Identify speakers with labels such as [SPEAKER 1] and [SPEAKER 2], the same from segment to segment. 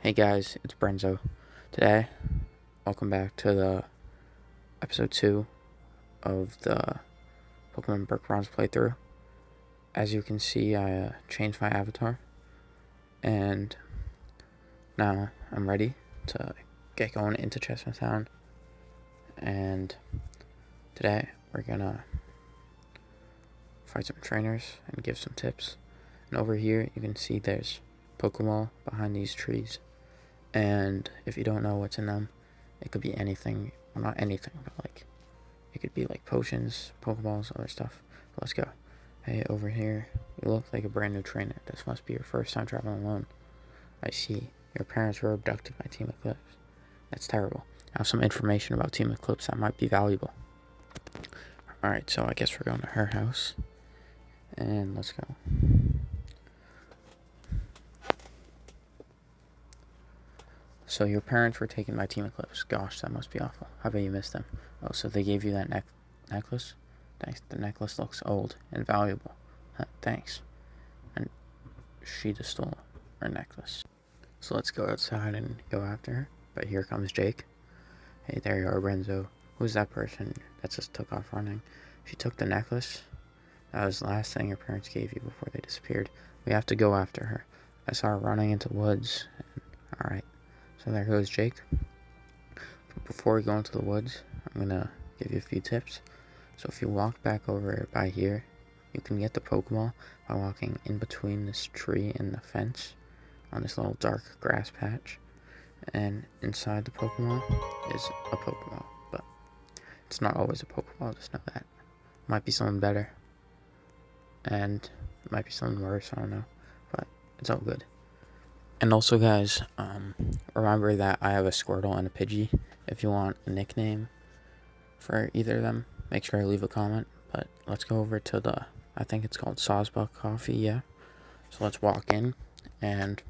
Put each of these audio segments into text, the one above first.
[SPEAKER 1] Hey guys, it's Brenzo. Today, welcome back to the episode 2 of the Pokemon Brick Bronze playthrough. As you can see, I changed my avatar, and now I'm ready to get going into Chestnut Town. And today, we're gonna fight some trainers and give some tips. And over here, you can see there's Pokemon behind these trees. And if you don't know what's in them, it could be anything. Well, not anything, but like, it could be like potions, Pokeballs, other stuff. But let's go. Hey, over here, you look like a brand new trainer. This must be your first time traveling alone. I see. Your parents were abducted by Team Eclipse. That's terrible. I have some information about Team Eclipse that might be valuable. Alright, so I guess we're going to her house. And let's go. So your parents were taken by Team Eclipse. Gosh, that must be awful. How about you missed them? Oh, so they gave you that necklace? Thanks. The necklace looks old and valuable. Thanks. And she just stole her necklace. So let's go outside and go after her. But here comes Jake. Hey, there you are, Renzo. Who's that person that just took off running? She took the necklace? That was the last thing your parents gave you before they disappeared. We have to go after her. I saw her running into the woods. Alright. So there goes Jake. But before we go into the woods, I'm going to give you a few tips. So if you walk back over by here, you can get the Pokeball by walking in between this tree and the fence on this little dark grass patch. And inside the Pokeball is a Pokeball. But it's not always a Pokeball, just know that. Might be something better. And it might be something worse, I don't know. But it's all good. And also, guys, remember that I have a Squirtle and a Pidgey. If you want a nickname for either of them, make sure to leave a comment. But let's go over to the, I think it's called Sawsbuck Coffee, yeah. So let's walk in, and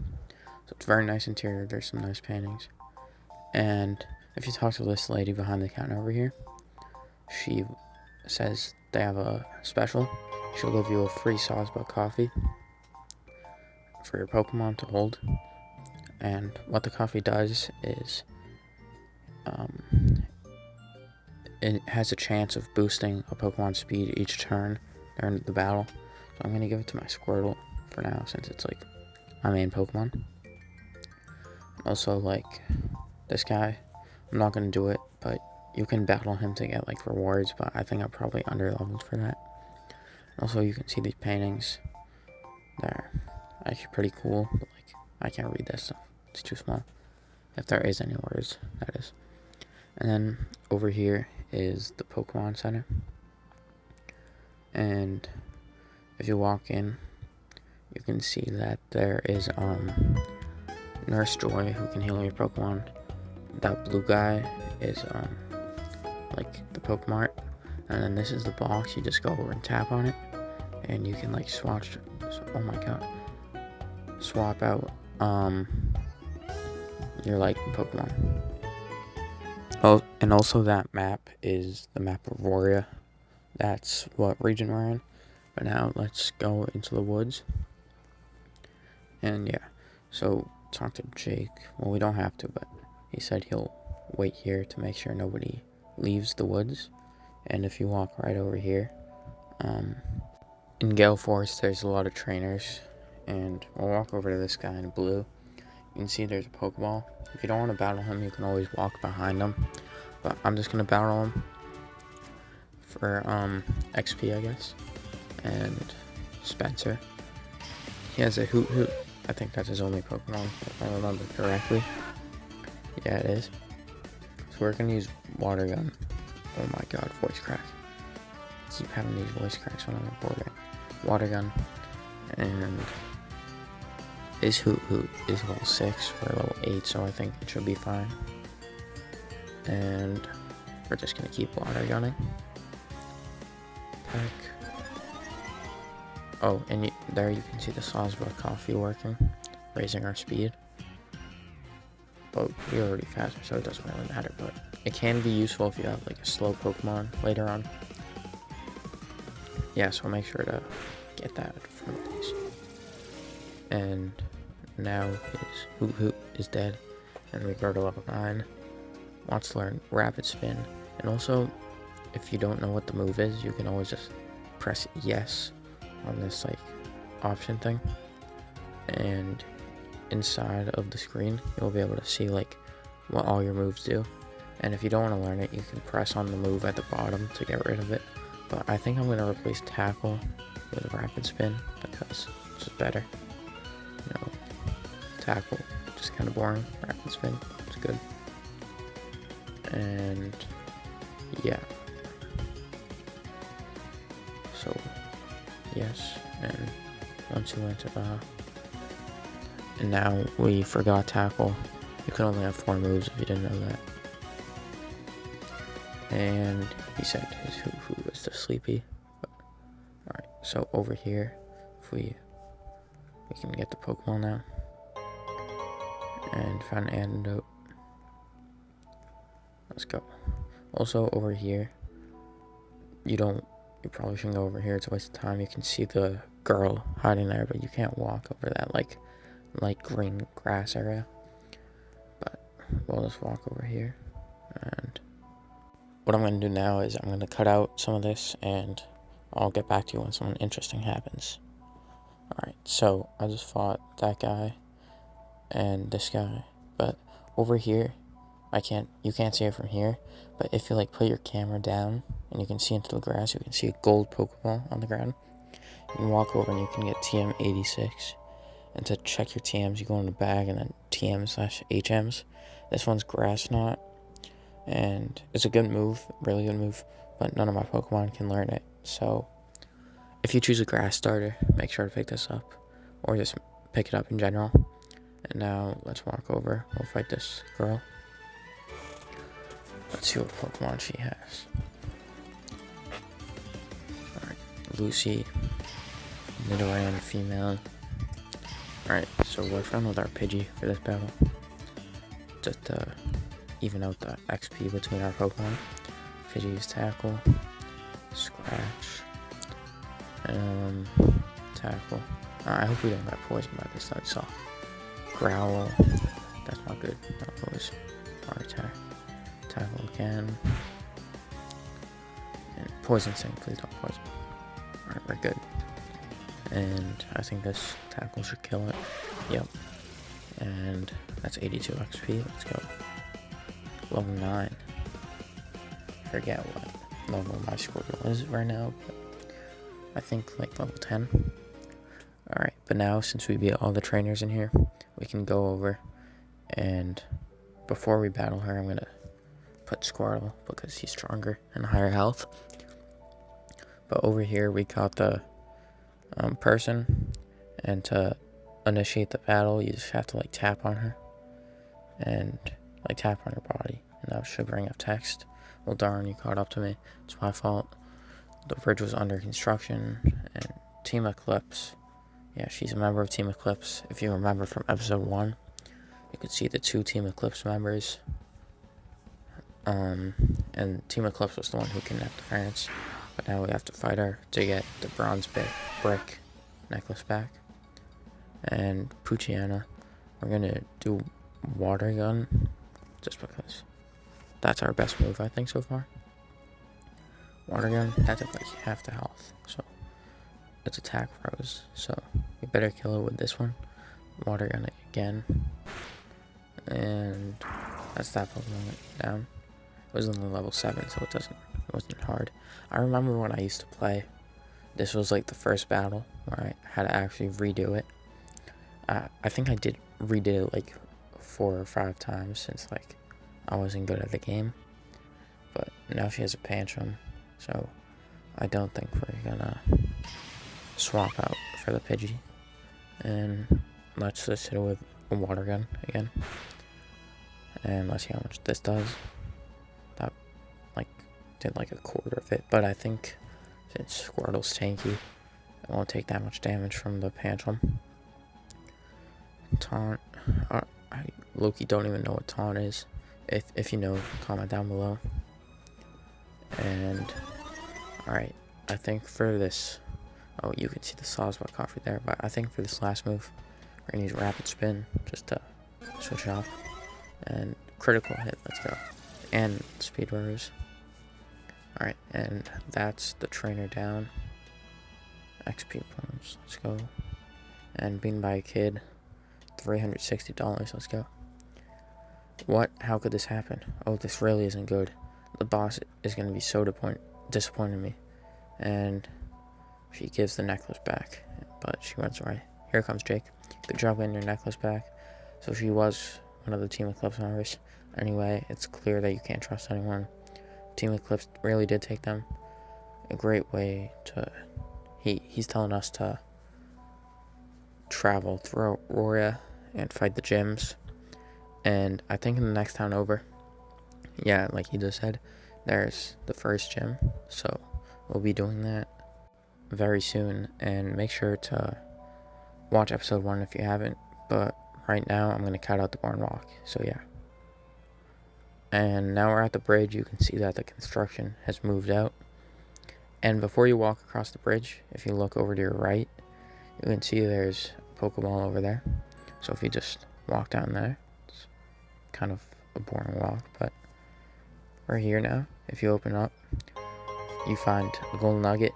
[SPEAKER 1] so it's very nice interior. There's some nice paintings. And if you talk to this lady behind the counter over here, she says they have a special. She'll give you a free Sawsbuck Coffee for your Pokemon to hold. And what the coffee does is it has a chance of boosting a Pokemon's speed each turn during the battle. So I'm going to give it to my Squirtle for now, since it's like my main Pokemon. Also, like this guy, I'm not going to do it, but you can battle him to get like rewards, but I think I'm probably under leveled for that. Also, you can see these paintings. They're actually pretty cool, but like I can't read that stuff. It's too small. If there is any words, that is. And then over here is the Pokemon Center. And if you walk in, you can see that there is Nurse Joy who can heal your Pokemon. That blue guy is like the Pokemart. And then this is the box. You just go over and tap on it, and you can like swatch. Oh my god. Swap out your like Pokemon. Oh, and also that map is the map of Warrior. That's what region we're in. But now let's go into the woods. And yeah, so talk to Jake. Well, we don't have to, but he said he'll wait here to make sure nobody leaves the woods. And if you walk right over here, in Gale Forest, there's a lot of trainers. And we'll walk over to this guy in blue. You can see there's a Pokeball. If you don't want to battle him, you can always walk behind him. But I'm just going to battle him for XP, I guess. And Spencer. He has a Hoot Hoot. I think that's his only Pokemon, if I remember correctly. Yeah, it is. So we're going to use Water Gun. Oh my god, voice crack. I keep having these voice cracks when I'm recording. Water Gun. And his Hoot Hoot is level 6 for level 8, so I think it should be fine. And we're just going to keep water gunning. Oh, and there you can see the Sawsbuck Coffee working, raising our speed. But we're already faster, so it doesn't really matter. But it can be useful if you have like a slow Pokemon later on. Yeah, so make sure to get that from these. And now is Hoot Hoot is dead. And we go to level 9. Wants to learn Rapid Spin. And also, if you don't know what the move is, you can always just press yes on this like option thing. And inside of the screen, you'll be able to see like what all your moves do. And if you don't want to learn it, you can press on the move at the bottom to get rid of it. But I think I'm going to replace Tackle with Rapid Spin because it's just better. You know, Tackle, just kind of boring. Rapid Spin, it's good. And yeah. So, yes. And once you went to and now we forgot Tackle. You can only have 4 moves if you didn't know that. And he said his Hoo was the sleepy. Alright, so over here, if we can get the Pokemon now. And find an antidote. Let's go. Also over here, you probably shouldn't go over here, it's a waste of time. You can see the girl hiding there, but you can't walk over that like light green grass area. But we'll just walk over here. And what I'm going to do now is I'm going to cut out some of this and I'll get back to you when something interesting happens. Alright, so I just fought that guy and this guy. But over here, you can't see it from here. But if you like put your camera down and you can see into the grass, you can see a gold Pokeball on the ground. You can walk over and you can get TM86. And to check your TMs, you go in the bag and then TM/HMs. This one's Grass Knot. And it's a good move, really good move, but none of my Pokemon can learn it. So if you choose a grass starter, make sure to pick this up, or just pick it up in general. And now let's walk over. We'll fight this girl. Let's see what Pokemon she has. Alright, Lucy, Nidoran female. Alright, so we're friendly with our Pidgey for this battle. Just even out the XP between our Pokemon. Pidgey's Tackle, Scratch, Tackle. I hope we don't get poisoned by this. I saw Growl. That's not good. That was our attack. Tackle again. And Poison Sting. Please don't poison. Alright, we're good. And I think this Tackle should kill it. Yep. And that's 82 XP. Let's go. Level 9. Forget what level my Squirtle is right now, but I think like level 10. Alright, but now since we beat all the trainers in here, we can go over and before we battle her, I'm gonna put Squirtle because he's stronger and higher health. But over here we caught the person, and to initiate the battle, you just have to like tap on her and like tap on her body, and that should bring up text. Well, darn, you caught up to me. It's my fault. The bridge was under construction. And Team Eclipse. Yeah, she's a member of Team Eclipse. If you remember from episode 1, you could see the 2 Team Eclipse members. And Team Eclipse was the one who kidnapped the parents. But now we have to fight her to get the bronze brick necklace back. And Poochyena, we're gonna do Water Gun, just because that's our best move, I think, so far. Water Gun, that's at like half the health, so it's attack froze, so we better kill it with this one. Water Gun again, and that's that Pokemon down. It was only level 7, so it wasn't hard. I remember when I used to play, this was like the first battle where I had to actually redo it. I think I redid it like 4 or 5 times since like I wasn't good at the game. But now she has a Pantrum, so I don't think we're gonna swap out for the Pidgey. And let's just hit it with a Water Gun again. And let's see how much this does. That like did like a quarter of it, but I think since Squirtle's tanky, it won't take that much damage from the Pantrum. Taunt. I low-key don't even know what taunt is. If you know, comment down below. And alright, I think for this, oh, you can see the Sawsbuck coffee there, but I think for this last move, we're gonna use Rapid Spin just to switch it off. And critical hit, let's go. And speed rose. Alright, and that's the trainer down. XP points, let's go. And being by a kid, $360, let's go. What? How could this happen? Oh, this really isn't good. The boss is going to be so disappointed in me. And she gives the necklace back, but she runs away. Here comes Jake. Good job getting your necklace back. So she was one of the Team Eclipse members. Anyway, it's clear that you can't trust anyone. Team Eclipse really did take them. A great way to... He's telling us to travel through Aurora and fight the gyms. And I think in the next town over, yeah, like he just said, there's the first gym. So we'll be doing that very soon. And make sure to watch episode 1 if you haven't. But right now, I'm going to cut out the barn walk. So yeah. And now we're at the bridge. You can see that the construction has moved out. And before you walk across the bridge, if you look over to your right, you can see there's a Pokeball over there. So if you just walk down there, it's kind of a boring walk, but we're here now. If you open up, you find a golden nugget,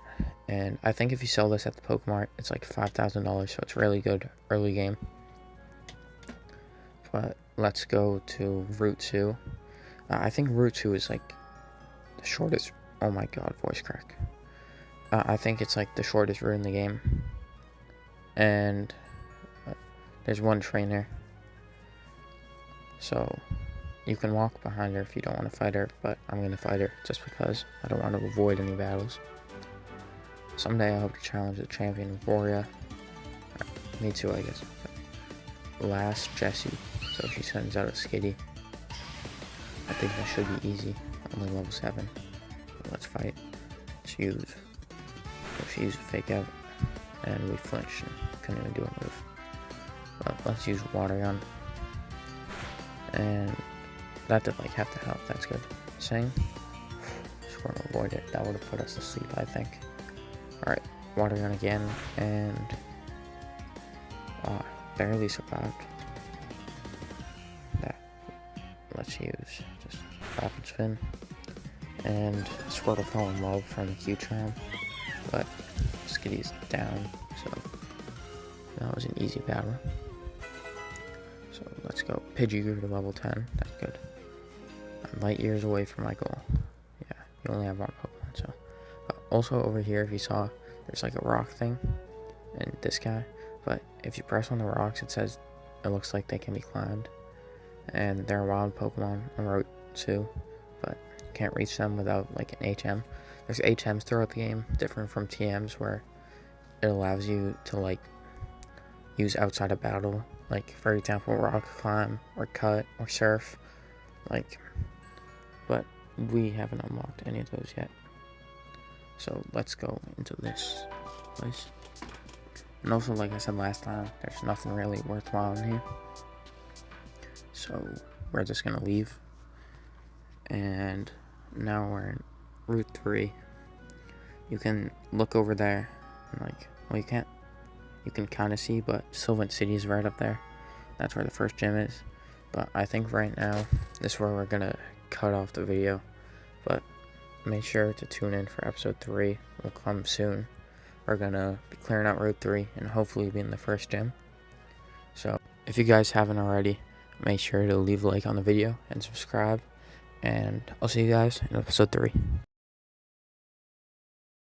[SPEAKER 1] and I think if you sell this at the Pokemart, it's like $5,000, so it's really good early game. But let's go to Route 2. I think Route 2 is like the shortest. Oh my god, voice crack. I think it's like the shortest route in the game. And there's one trainer. So you can walk behind her if you don't want to fight her, but I'm going to fight her just because I don't want to avoid any battles. Someday I hope to challenge the champion of Aurora. Me too, I guess. Last Jessie. So she sends out a Skitty. I think that should be easy. Only level 7. Let's fight. Let's use. So she used a fake out. And we flinched and couldn't even do a move. But let's use water gun. And that did like half the health. That's good. Sing. Just want to avoid it. That would have put us to sleep, I think. Alright. Water gun again. And barely survived. Let's use just rapid spin and Squirtle fell in love from the Q-Charm, but Skitty's down, so that was an easy battle. So let's go. Pidgey grew to level 10. That's good. I'm light years away from my goal. Yeah, you only have one Pokemon, so. Also over here, if you saw, there's like a rock thing, and this guy. But if you press on the rocks, it looks like they can be climbed. And they're wild Pokemon on Route 2, but you can't reach them without like an HM. There's HMs throughout the game, different from TMs, where it allows you to like use outside of battle, like for example rock climb or cut or surf, like, but we haven't unlocked any of those yet. So let's go into this place. And also, like I said last time, there's nothing really worthwhile in here. So we're just gonna leave, and now we're in Route 3. You can look over there, and like, well, you can kind of see, but Sylvan City is right up there. That's where the first gym is. But I think right now, this is where we're gonna cut off the video. But make sure to tune in for episode 3. Will come soon. We're gonna be clearing out Route 3 and hopefully be in the first gym. So if you guys haven't already, make sure to leave a like on the video and subscribe, and I'll see you guys in episode 3.